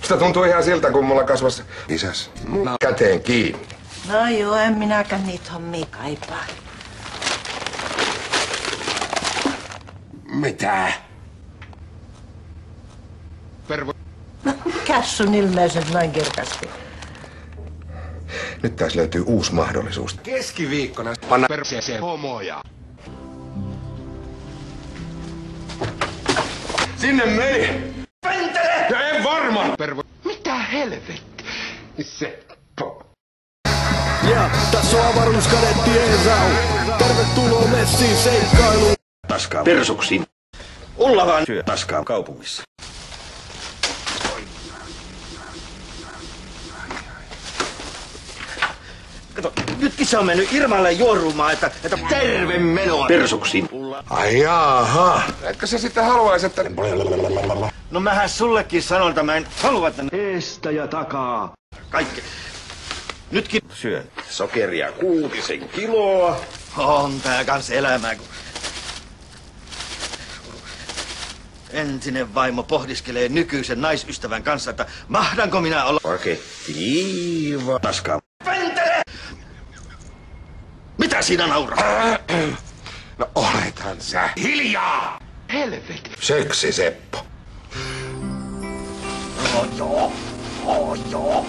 Sitä tuntuu ihan siltä, kun mulla kasvas isäs käteen kiinni. No joo, en minäkään niitä hommia kaipaa. Mitä? No, mikäs sun ilmeiset noin kirkasti? Nyt taas löytyy uusi mahdollisuus. Keskiviikkona panna perseeseen homoja. Sinne meni! Pentele! Ja en varmaan! Mitä helvetti? Seppo. Ja tässä on avaruuskadetti Eesau. Tervetuloa messiin seikkailuun. Taskaa persuksiin. Ulla vaan syö taskaa kaupungissa. Kato, nytkin se on mennyt Irmalle juorumaan, että terve menoa persuksiin. Ai jaha. Etkö sä sitten haluais, että... No mähän sullekin sanon, että mä en halua, että Eestä ja takaa. kaikki. Nytkin syön sokeria 6 kiloa. On tää kans elämää, kun entinen vaimo pohdiskelee nykyisen naisystävän kanssa, että mahdanko minä olla pakettiiva taskaa. Pentele! Mitä siinä nauraa? No olethan sä. Hiljaa! Helvetti. Seksi Seppo. Oh joo.